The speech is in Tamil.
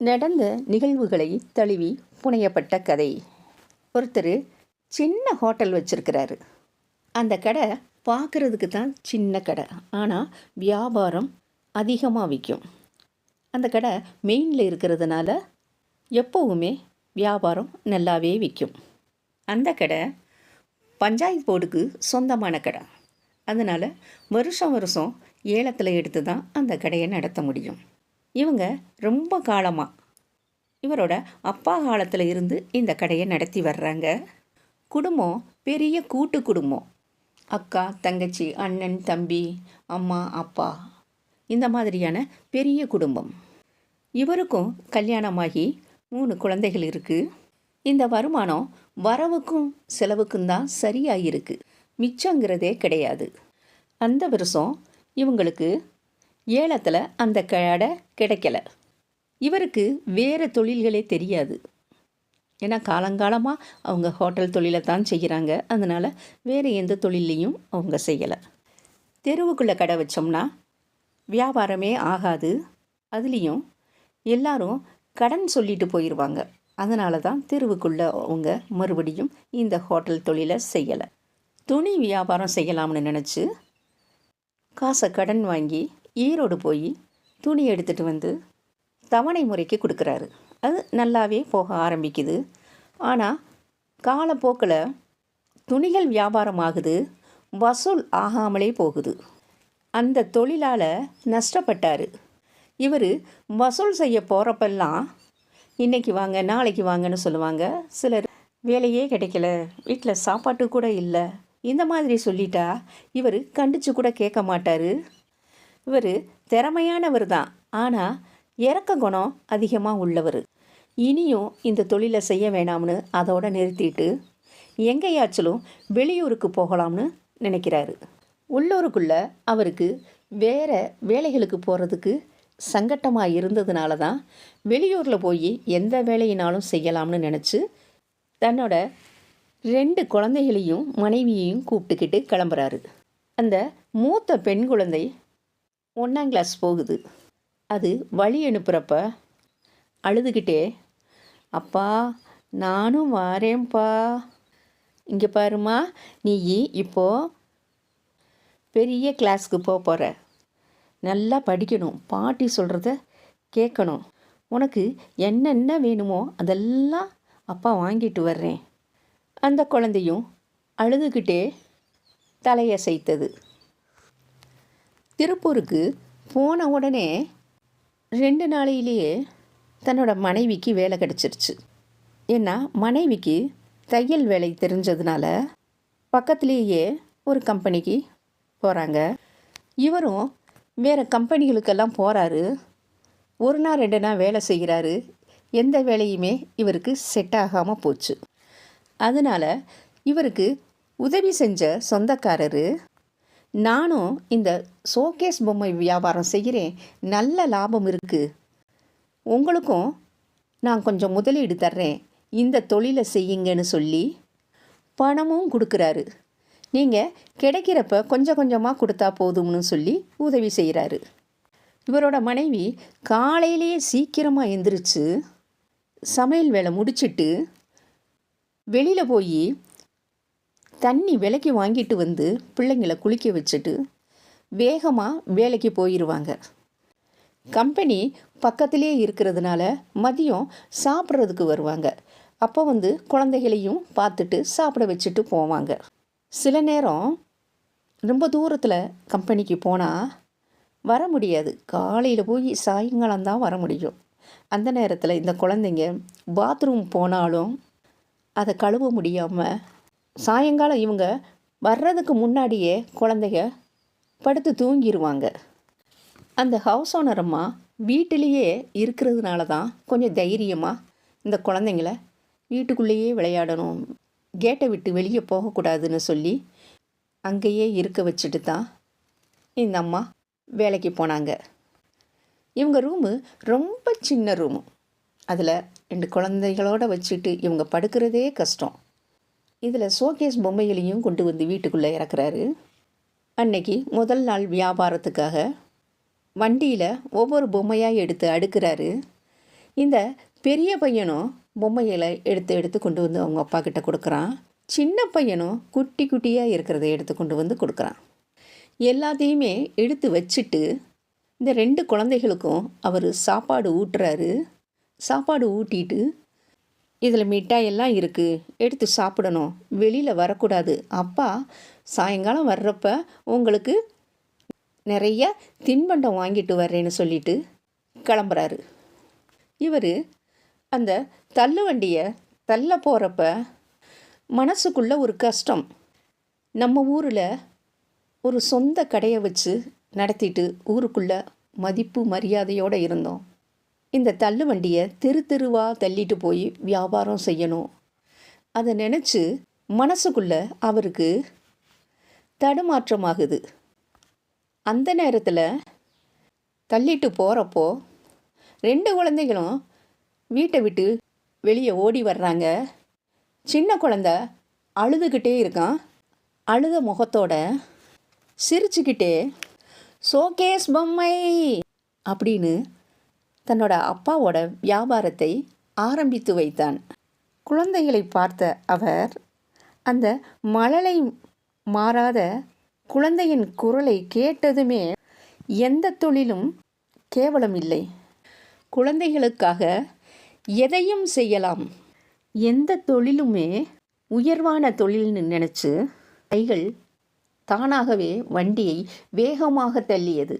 நடந்த நிகழ்வுகளை தழுவி புனையப்பட்ட கதை. ஒருத்தர் சின்ன ஹோட்டல் வச்சிருக்கிறாரு. அந்த கடை பார்க்குறதுக்கு தான் சின்ன கடை, ஆனால் வியாபாரம் அதிகமாக விற்கும். அந்த கடை மெயினில் இருக்கிறதுனால எப்போவுமே வியாபாரம் நல்லாவே விற்கும். அந்த கடை பஞ்சாயத்து போர்டுக்கு சொந்தமான கடை. அதனால் வருஷம் வருஷம் ஏலத்தில் எடுத்து தான் அந்த கடையை நடத்த முடியும். இவங்க ரொம்ப காலமாக, இவரோட அப்பா காலத்தில் இருந்து இந்த கடையை நடத்தி வர்றாங்க. குடும்பம் பெரிய கூட்டு குடும்பம். அக்கா, தங்கச்சி, அண்ணன், தம்பி, அம்மா, அப்பா, இந்த மாதிரியான பெரிய குடும்பம். இவருக்கும் கல்யாணமாகி 3 குழந்தைகள் இருக்குது. இந்த வருமானம் வரவுக்கும் செலவுக்கும் தான் சரியாக இருக்குது, மிச்சங்கிறதே கிடையாது. அந்த வருஷம் இவங்களுக்கு ஏலத்தில் அந்த கடை கிடைக்கல. இவருக்கு வேறு தொழில்களே தெரியாது. ஏன்னா காலங்காலமாக அவங்க ஹோட்டல் தொழிலை தான் செய்கிறாங்க. அதனால் வேறு எந்த தொழிலையும் அவங்க செய்யலை. தெருவுக்குள்ளே கடை வச்சோம்னா வியாபாரமே ஆகாது. அதுலேயும் எல்லாரும் கடன் சொல்லிட்டு போயிடுவாங்க. அதனால தான் தெருவுக்குள்ளே அவங்க மறுபடியும் இந்த ஹோட்டல் தொழிலை செய்யலை. துணி வியாபாரம் செய்யலாம்னு நினச்சி காசை கடன் வாங்கி ஈரோடு போய் துணி எடுத்துகிட்டு வந்து தவணை முறைக்கு கொடுக்குறாரு. அது நல்லாவே போக ஆரம்பிக்குது. ஆனால் காலப்போக்கில் துணிகள் வியாபாரம் ஆகுது, வசூல் ஆகாமலே போகுது. அந்த தொழிலால் நஷ்டப்பட்டார். இவர் வசூல் செய்ய போகிறப்பெல்லாம் இன்றைக்கி வாங்க, நாளைக்கு வாங்கன்னு சொல்லுவாங்க. சிலர் வேலையே கிடைக்கல, வீட்டில் சாப்பாட்டு கூட இல்லை, இந்த மாதிரி சொல்லிட்டா இவர் கண்டித்து கூட கேட்க மாட்டார். இவர் திறமையானவர் தான், ஆனால் இறக்க குணம் அதிகமாக உள்ளவர். இனியும் இந்த தொழிலை செய்ய வேணாம்னு அதோடு நிறுத்திட்டு எங்கேயாச்சும் வெளியூருக்கு போகலாம்னு நினைக்கிறாரு. உள்ளூருக்குள்ளே அவருக்கு வேறு வேலைகளுக்கு போகிறதுக்கு சங்கட்டமாக இருந்ததுனால தான் வெளியூரில் போய் எந்த வேலையினாலும் செய்யலாம்னு நினச்சி தன்னோட 2 குழந்தைகளையும் மனைவியையும் கூப்பிட்டுக்கிட்டு கிளம்புறாரு. அந்த மூத்த பெண் குழந்தை 1ஆம் கிளாஸ் போகுது. அது வழி அனுப்புகிறப்ப அழுதுகிட்டே, அப்பா நானும் வாரேன்ப்பா, இங்கே பாருமா, நீ இப்போது பெரிய கிளாஸுக்கு போகிற, நல்லா படிக்கணும், பாட்டி சொல்கிறத கேட்கணும், உனக்கு என்னென்ன வேணுமோ அதெல்லாம் அப்பா வாங்கிட்டு வர்றேன். அந்த குழந்தையும் அழுதுகிட்டே தலையசைத்தது. திருப்பூருக்கு போன உடனே 2 நாளையிலேயே தன்னோட மனைவிக்கு வேலை கிடச்சிருச்சு. ஏன்னா மனைவிக்கு தையல் வேலை தெரிஞ்சதுனால பக்கத்துலேயே ஒரு கம்பெனிக்கு போகிறாங்க. இவரும் வேறு கம்பெனிகளுக்கெல்லாம் போகிறாரு. 1 நாள் 2 நாள் வேலை செய்கிறாரு. எந்த வேலையுமே இவருக்கு செட் ஆகாமல் போச்சு. அதனால் இவருக்கு உதவி செஞ்ச சொந்தக்காரர், நானும் இந்த ஷோகேஸ் பொம்மை வியாபாரம் செய்கிறேன், நல்ல லாபம் இருக்குது, உங்களுக்கும் நான் கொஞ்சம் முதலீடு தர்றேன், இந்த தொழிலை செய்யுங்கன்னு சொல்லி பணமும் கொடுக்குறாரு. நீங்கள் கிடைக்கிறப்ப கொஞ்சம் கொஞ்சமாக கொடுத்தா போதும்னு சொல்லி உதவி செய்கிறாரு. இவரோட மனைவி காலையிலேயே சீக்கிரமாக எந்திரிச்சு சமையல் வேலை முடிச்சிட்டு வெளியில் போய் தண்ணி விலைக்கு வாங்கிட்டு வந்து பிள்ளைங்களை குளிக்க வச்சுட்டு வேகமாக வேலைக்கு போயிடுவாங்க. கம்பெனி பக்கத்திலே இருக்கிறதுனால மதியம் சாப்பிட்றதுக்கு வருவாங்க. அப்போ வந்து குழந்தைகளையும் பார்த்துட்டு சாப்பிட வச்சுட்டு போவாங்க. சில நேரம் ரொம்ப தூரத்தில் கம்பெனிக்கு போனால் வர முடியாது. காலையில் போய் சாயங்காலம் தான் வர முடியும். அந்த நேரத்தில் இந்த குழந்தைங்க பாத்ரூம் போனாலும் அதை கழுவ முடியாமல் சாயங்காலம் இவங்க வர்றதுக்கு முன்னாடியே குழந்தைங்க படுத்து தூங்கிடுவாங்க. அந்த ஹவுஸ் ஓனர் அம்மா வீட்டிலேயே இருக்கிறதுனால தான் கொஞ்சம் தைரியமாக இந்த குழந்தைங்கள வீட்டுக்குள்ளேயே விளையாடணும், கேட்டை விட்டு வெளியே போகக்கூடாதுன்னு சொல்லி அங்கேயே இருக்க வச்சுட்டு தான் இந்த அம்மா வேலைக்கு போனாங்க. இவங்க ரூமு ரொம்ப சின்ன ரூமு. அதில் 2 குழந்தைகளோடு வச்சுட்டு இவங்க படுக்கிறதே கஷ்டம். இதில் ஷோகேஸ் பொம்மைகளையும் கொண்டு வந்து வீட்டுக்குள்ளே இறக்குறாரு. அன்னைக்கு முதல் நாள் வியாபாரத்துக்காக வண்டியில் ஒவ்வொரு பொம்மையாக எடுத்து அடுக்கிறாரு. இந்த பெரிய பையனும் பொம்மைகளை எடுத்து எடுத்து கொண்டு வந்து அவங்க அப்பா கிட்ட கொடுக்குறான். சின்ன பையனும் குட்டி குட்டியாக இருக்கிறத எடுத்து கொண்டு வந்து கொடுக்குறான். எல்லாத்தையுமே எடுத்து வச்சுட்டு இந்த 2 குழந்தைகளுக்கும் அவர் சாப்பாடு ஊட்டுறாரு. சாப்பாடு ஊட்டிட்டு, இதில் மிட்டாயெல்லாம் இருக்குது, எடுத்து சாப்பிடணும், வெளியில் வரக்கூடாது, அப்பா சாயங்காலம் வர்றப்ப உங்களுக்கு நிறைய தின்பண்டம் வாங்கிட்டு வர்றேன்னு சொல்லிட்டு கிளம்புறாரு. இவர் அந்த தள்ளு வண்டியை தள்ள போகிறப்ப மனசுக்குள்ள ஒரு கஷ்டம். நம்ம ஊரில் ஒரு சொந்த கடையை வச்சு நடத்திட்டு ஊருக்குள்ள மதிப்பு மரியாதையோடு இருந்தோம். இந்த தள்ளு வண்டியை தெரு தெருவாக தள்ளிட்டு போய் வியாபாரம் செய்யணும். அதை நினச்சி மனசுக்குள்ள அவருக்கு தடுமாற்றமாகுது. அந்த நேரத்தில் தள்ளிட்டு போகிறப்போ 2 குழந்தைகளும் வீட்டை விட்டு வெளியே ஓடி வர்றாங்க. சின்ன குழந்தை அழுதுகிட்டே இருக்கான். அழுத முகத்தோட சிரிச்சுக்கிட்டே ஷோகேஸ் பொம்மை அப்படின்னு தன்னோட அப்பாவோட வியாபாரத்தை ஆரம்பித்து வைத்தான். குழந்தைகளை பார்த்த அவர் அந்த மழலை மாறாத குழந்தையின் குரலை கேட்டதுமே எந்த தொழிலும் கேவலம் இல்லை, குழந்தைகளுக்காக எதையும் செய்யலாம், எந்த தொழிலுமே உயர்வான தொழில்னு நினச்சி கைகள் தானாகவே வண்டியை வேகமாக தள்ளியது.